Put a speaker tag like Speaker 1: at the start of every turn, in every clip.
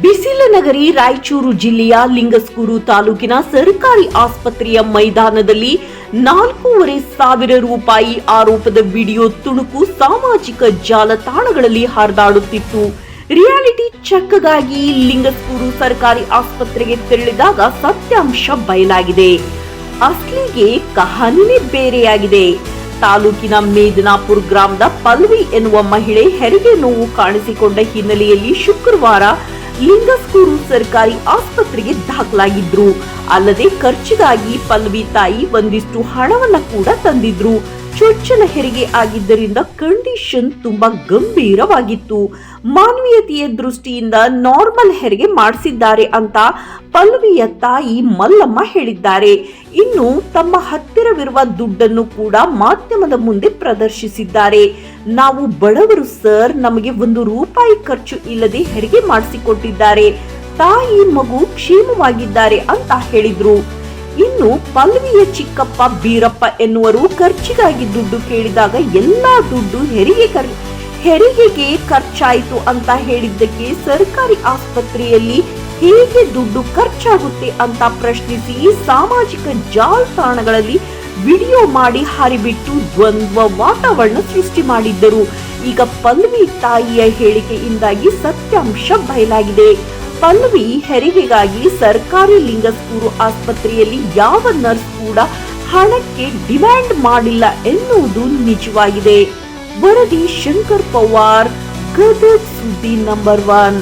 Speaker 1: ಬಿಸಿಲನಗರಿ ರಾಯಚೂರು ಜಿಲ್ಲೆಯ ಲಿಂಗಸ್ಕೂರು ತಾಲೂಕಿನ ಸರ್ಕಾರಿ ಆಸ್ಪತ್ರೆಯ ಮೈದಾನದಲ್ಲಿ 4,500 ರೂಪಾಯಿ ಆರೋಪದ ವಿಡಿಯೋ ತುಣುಕು ಸಾಮಾಜಿಕ ಜಾಲತಾಣಗಳಲ್ಲಿ ಹರಿದಾಡುತ್ತಿತ್ತು. ರಿಯಾಲಿಟಿ ಚೆಕ್ಗಾಗಿ ಲಿಂಗಸ್ಕೂರು ಸರ್ಕಾರಿ ಆಸ್ಪತ್ರೆಗೆ ತೆರಳಿದಾಗ ಸತ್ಯಾಂಶ ಬಯಲಾಗಿದೆ. ಅಸ್ಲಿಗೆ ಕಹಾನಿನೇ ಬೇರೆಯಾಗಿದೆ. ತಾಲೂಕಿನ ಮೇದಿನಾಪುರ ಗ್ರಾಮದ ಪಲ್ವಿ ಎನ್ನುವ ಮಹಿಳೆ ಹೆರಿಗೆ ನೋವು ಕಾಣಿಸಿಕೊಂಡ ಹಿನ್ನೆಲೆಯಲ್ಲಿ ಶುಕ್ರವಾರ ಲಿಂಗಸ್ಕೂರು ಸರ್ಕಾರಿ ಆಸ್ಪತ್ರೆಗೆ ದಾಖಲಾಗಿದ್ರು. ಅಲ್ಲದೆ ಖರ್ಚಿಗಾಗಿ ಪಲ್ವಿ ತಾಯಿ ಒಂದಿಷ್ಟು ಹಣವನ್ನ ಕೂಡ ತಂದಿದ್ರು. ಚೊಚ್ಚಲ ಹೆರಿಗೆ ಆಗಿದ್ದರಿಂದ ಕಂಡೀಷನ್ ತುಂಬಾ ಗಂಭೀರವಾಗಿತ್ತು. ಮಾನವೀಯತೆಯ ದೃಷ್ಟಿಯಿಂದ ನಾರ್ಮಲ್ ಹೆರಿಗೆ ಮಾಡಿಸಿದ್ದಾರೆ ಅಂತ ಪಲ್ವಿಯ ತಾಯಿ ಮಲ್ಲಮ್ಮ ಹೇಳಿದ್ದಾರೆ. ಇನ್ನು ತಮ್ಮ ಹತ್ತಿರವಿರುವ ದುಡ್ಡನ್ನು ಕೂಡ ಮಾಧ್ಯಮದ ಮುಂದೆ ಪ್ರದರ್ಶಿಸಿದ್ದಾರೆ. ನಾವು ಬಡವರು ಸರ್, ನಮಗೆ 1 ರೂಪಾಯಿ ಖರ್ಚು ಇಲ್ಲದೆ ಹೆರಿಗೆ ಮಾಡಿಸಿಕೊಟ್ಟಿದ್ದಾರೆ. ತಾಯಿ ಮಗು ಕ್ಷೇಮವಾಗಿದ್ದಾರೆ ಅಂತ ಹೇಳಿದ್ರು. ಇನ್ನು ಪಲ್ವಿಯ ಚಿಕ್ಕಪ್ಪ ಬೀರಪ್ಪ ಎನ್ನುವರು ಖರ್ಚಿಗಾಗಿ ದುಡ್ಡು ಕೇಳಿದಾಗ ಎಲ್ಲಾ ದುಡ್ಡು ಹೆರಿಗೆಗೆ ಖರ್ಚಾಯಿತು ಅಂತ ಹೇಳಿದ್ದಕ್ಕೆ ಸರ್ಕಾರಿ ಆಸ್ಪತ್ರೆಯಲ್ಲಿ ಹೇಗೆ ದುಡ್ಡು ಖರ್ಚಾಗುತ್ತೆ ಅಂತ ಪ್ರಶ್ನಿಸಿ ಸಾಮಾಜಿಕ ಜಾಲತಾಣಗಳಲ್ಲಿ ವಿಡಿಯೋ ಮಾಡಿ ಹರಿಬಿಟ್ಟು ದ್ವಂದ್ವ ವಾತಾವರಣ ಸೃಷ್ಟಿ ಮಾಡಿದ್ದರು. ಈಗ ಪಲ್ವಿ ತಾಯಿಯ ಹೇಳಿಕೆಯಿಂದಾಗಿ ಸತ್ಯಾಂಶ ಬಯಲಾಗಿದೆ. ಪಲ್ವಿ ಹೆರಿಗೆಗಾಗಿ ಸರ್ಕಾರಿ ಲಿಂಗಸ್ಕೂರು ಆಸ್ಪತ್ರೆಯಲ್ಲಿ ಯಾವ ನರ್ಸ್ ಕೂಡ ಹಣಕ್ಕೆ ಡಿಮ್ಯಾಂಡ್ ಮಾಡಿಲ್ಲ ಎನ್ನುವುದು ನಿಜವಾಗಿದೆ. ವರದಿ ಶಂಕರ್ ಪವಾರ್, ಗದಗ ಸುದ್ದಿ ನಂಬರ್ 1.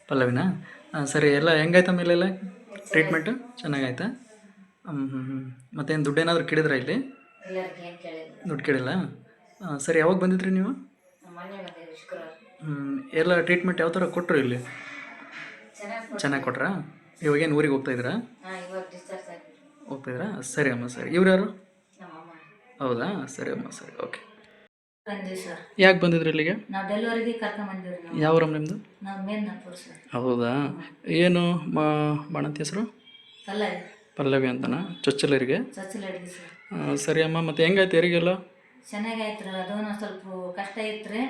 Speaker 2: ಪಲ್ಲವಿನಾ? ಸರಿ, ಎಲ್ಲ ಹೆಂಗಾಯ್ತಾ ಮೇಲೆಲ್ಲ ಟ್ರೀಟ್ಮೆಂಟು? ಚೆನ್ನಾಗಾಯ್ತಾ? ಮತ್ತೇನು ದುಡ್ಡು ಏನಾದರೂ ಕೇಳಿದ್ರಾ ಇಲ್ಲಿ? ದುಡ್ಡು ಕೇಳಿಲ್ಲ. ಸರಿ, ಯಾವಾಗ ಬಂದಿದ್ರಿ ನೀವು? ಎಲ್ಲ ಟ್ರೀಟ್ಮೆಂಟ್ ಯಾವ ಥರ ಕೊಟ್ಟರು ಇಲ್ಲಿ? ಚೆನ್ನಾಗಿ ಕೊಟ್ರಾ? ಇವಾಗೇನು ಊರಿಗೆ ಹೋಗ್ತಾಯಿದ್ದೀರಾ? ಹೋಗ್ತಾಯಿದ್ದೀರಾ? ಸರಿ ಅಮ್ಮ, ಸರಿ. ಇವ್ರು ಯಾರು? ಹೌದಾ? ಸರಿ ಅಮ್ಮ, ಸರಿ, ಓಕೆ. ಯಾಕೆ ಬಂದಿದ್ರಿ ಇಲ್ಲಿಗೆ?
Speaker 3: ನಾವು ಡೆಲಿವರಿಗೆ ಕರ್ಕೊಂಡು ಬಂದಿವ್ರಿ.
Speaker 2: ಯಾವ ಊರಮ್ಮ ನಿಮ್ಮದು?
Speaker 3: ನಾವು ಮೇದಿನಾಪುರ ಸರ್.
Speaker 2: ಹೌದಾ? ಏನು ಬಾಣಂತಿ ಹೆಸರು? ಪಲ್ಲವಿ ಅಂತನಾ? ಚೊಚ್ಚಲರಿಗೆ?
Speaker 3: ಚೊಚ್ಚಲರಿಗೆ ಸರ್.
Speaker 2: ಸರಿ ಅಮ್ಮ, ಮತ್ತೆ ಹೆಂಗಾಯ್ತು ಹೆರಿಗೆಲ್ಲ?
Speaker 3: ಚೆನ್ನಾಗಾಯ್ತು. ಅದೊಂದು ಸ್ವಲ್ಪ ಕಷ್ಟ ಇತ್ತು ರೀ.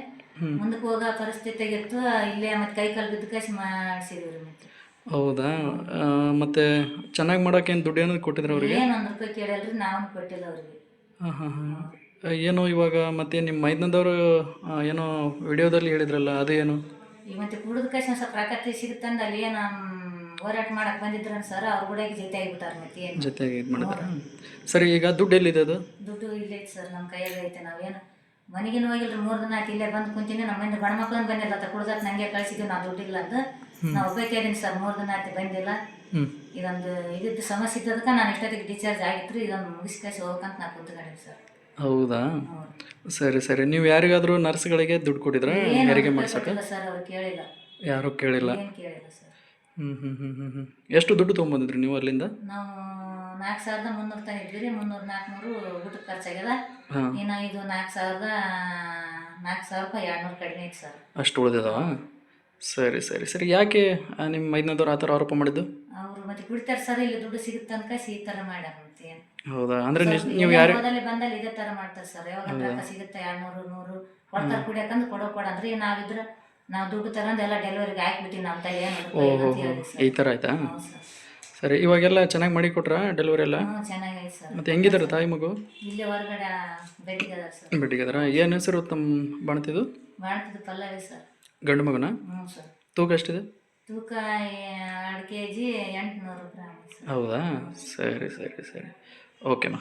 Speaker 3: ಮುಂದಕ್ಕೆ ಹೋಗೋ ಪರಿಸ್ಥಿತಿ ಆಗಿತ್ತು. ಇಲ್ಲೇ ಮತ್ತೆ ಕೈ ಕಾಲು ಬಿದ್ದು ಕಸಿ ಮಾಡಿಸಿದ್ವಿ ಮತ್ತೆ.
Speaker 2: ಹೌದಾ? ಮತ್ತೆ ಚೆನ್ನಾಗಿ ಮಾಡೋಕ್ಕೇನು ದುಡ್ಡು ಏನಾದ್ರು ಕೊಟ್ಟಿದ್ರು ಅವ್ರಿಗೆ?
Speaker 3: ಏನು 1 ರೂಪಾಯಿ ಕೇಳಲ್ರಿ, ನಾವು ಕೊಟ್ಟಿಲ್ಲ ಅವ್ರಿಗೆ.
Speaker 2: ಏನು ಇವಾಗ ಮತ್ತೆ ನಿಮ್ಮ ಮೈದನದವರು ಏನೋ ವಿಡಿಯೋದಲ್ಲಿ ಹೇಳಿದ್ರಲ್ಲ, ಅದೇನು?
Speaker 3: ಈಗ ಮತ್ತೆ ಕುಡಿದ ಕಸಿ ಸ್ವಲ್ಪ ಪ್ರಾಕೃತಿ ಸಿಗುತ್ತಂದು ಅಲ್ಲಿ ಏನು ಹೋರಾಟ ಮಾಡಕ್ಕೆ ಬಂದಿದ್ರು ಸರ್. ಅವ್ರು ಕೂಡ ಜೊತೆ ಆಗಿಬಿಟ್ಟಾರೆ. ಮತ್ತೆ ಏನು
Speaker 2: ಜೊತೆಗೆ ಇದು ಮಾಡಿದಾರ? ಸರಿ, ಈಗ ದುಡ್ಡು ಎಲ್ಲಿದೆ? ಅದು
Speaker 3: ದುಡ್ಡು ಇಲ್ಲೇ ಐತೆ ಸರ್, ನಮ್ಮ ಕೈಯಾಗ ಐತೆ. ನಾವೇನು ಮನೆಗೇನು ಹೋಗಿಲ್ರಿ. 3 ದಿನ ಆಯ್ತು ಇಲ್ಲೇ ಬಂದು ಕುಂತೀನಿ. ನಮ್ಮ ಮನೆ ಗಂಡು ಮಕ್ಕಳನ್ನು ಬಂದಿಲ್ಲ ಅಂತ ಕುಡ್ದಕ್ಕೆ ನನಗೆ ಕಳಿಸಿದ್ವಿ. ನಾವು ದುಡ್ಡಿಲ್ಲ ಅಂತ ನಾವು ಒಬ್ಬಾಕಿದ್ದೀನಿ ಸರ್. 3 ದಿನ ಆಯ್ತು ಬಂದಿಲ್ಲ. ಇದೊಂದು ಇದಿದ್ದು ಸಮಸ್ಯೆ ಇದ್ದದಕ್ಕೆ ನಾನು ಇಷ್ಟೊತ್ತಿಗೆ ಡಿಸ್ಚಾರ್ಜ್ ಆಗಿತ್ತು. ಇದೊಂದು ಮುಗಿಸ್ಕಳಿಸಿ ಹೋಗ್ಬೇಕಂತ ನಾನು ಕುಂತ್ಕೊಂಡಿದ್ದೆ ಸರ್.
Speaker 2: ಹೌದಾ? ಸರಿ ಸರಿ. ನೀವು ಯಾರಿಗಾದರೂ ನರ್ಸ್ಗಳಿಗೆ ದುಡ್ಡು ಕೊಟ್ಟಿದ್ರಾ ಹೆರಿಗೆ ಮಾಡ್ಸಕ್ಕೆ?
Speaker 3: ಸರ್ ಅವ್ರು ಕೇಳಿಲ್ಲ.
Speaker 2: ಯಾರೂ ಕೇಳಿಲ್ಲ?
Speaker 3: ಕೇಳಿಲ್ಲ ಸರ್.
Speaker 2: ಎಷ್ಟು ದುಡ್ಡು ತೊಗೊಂಬಂದಿದ್ರಿ ನೀವು ಅಲ್ಲಿಂದ?
Speaker 3: ನಾವು 4,300 ತಂದಿದ್ವಿ ರೀ. 300-400 ಊಟಕ್ಕೆ ಖರ್ಚಾಗ್ಯದ. ಇನ್ನು ಇದು 4,000 ರೂಪಾಯಿ 200 ಕಡಿಮೆ ಐತೆ ಸರ್.
Speaker 2: ಅಷ್ಟು ಉಳಿದಿದಾವ? ಸರಿ ಸರಿ ಸರಿ. ಯಾಕೆ ನಿಮ್ಮ ಮೈದನದವ್ರು ಆ ಥರ ಆರೋಪ ಮಾಡಿದ್ದು?
Speaker 3: ಅವರು ಮತ್ತೆ ಕುಡಿತಾರೆ ಸರ್. ಇಲ್ಲಿ ದುಡ್ಡು ಸಿಗುತ್ತೆ ತನಕ ಈ ಥರ ಮಾಡ್ಯಾರ. ಮತ್ತೆ
Speaker 2: ಹೌದಾ? ಅಂದರೆ ನೀವು ಯಾರು
Speaker 3: ಬಂದಲ್ಲಿ ಇದೇ ಥರ ಮಾಡ್ತಾರೆ ಸರ್. ಯಾವಾಗ ರೊಕ್ಕ ಸಿಗುತ್ತೆ 200-100 ಕೊಡ್ತಾರೆ ಕುಡಿಯಕಂದ್ರೆ ಕೊಡಂದ್ರೆ ನಾವಿದ್ರೆ ನಾವು ದುಡ್ಡು ತಗೊಂಡು ಎಲ್ಲ ಡೆಲಿವರಿಗೆ ಹಾಕ್ಬಿಟ್ಟು ನಮ್ಮ ತಾಯಿ
Speaker 2: ಈ ಥರ ಆಯ್ತಾ? ಸರಿ, ಇವಾಗೆಲ್ಲ ಚೆನ್ನಾಗಿ ಮಾಡಿ ಕೊಟ್ರಾ ಡೆಲಿವರಿ ಎಲ್ಲ?
Speaker 3: ಚೆನ್ನಾಗೈತೆ ಸರ್.
Speaker 2: ಮತ್ತೆ ಹೆಂಗಿದ್ದಾರೆ ತಾಯಿ ಮಗು?
Speaker 3: ಇಲ್ಲೇ ಹೊರಗಡೆ ಬೆಟ್ಟಿಗದಾರ ಸರ್.
Speaker 2: ಬೆಟ್ಟಿಗದಾರ? ಏನು ಹೆಸರು ತಮ್ಮ ಬಾಣ್ತಿದ್ದು?
Speaker 3: ಬಾಣ್ತಿದ್ದು ಪಲ್ಲವಿ ಸರ್.
Speaker 2: ಗಂಡು ಮಗನ?
Speaker 3: ಹ್ಞೂ ಸರ್.
Speaker 2: ತೂಕ ಎಷ್ಟಿದೆ?
Speaker 3: ತೂಕ 2 kg 800 ಗ್ರಾಮ್.
Speaker 2: ಹೌದಾ? ಸರಿ ಸರಿ ಸರಿ, ಓಕೆಮ್ಮ.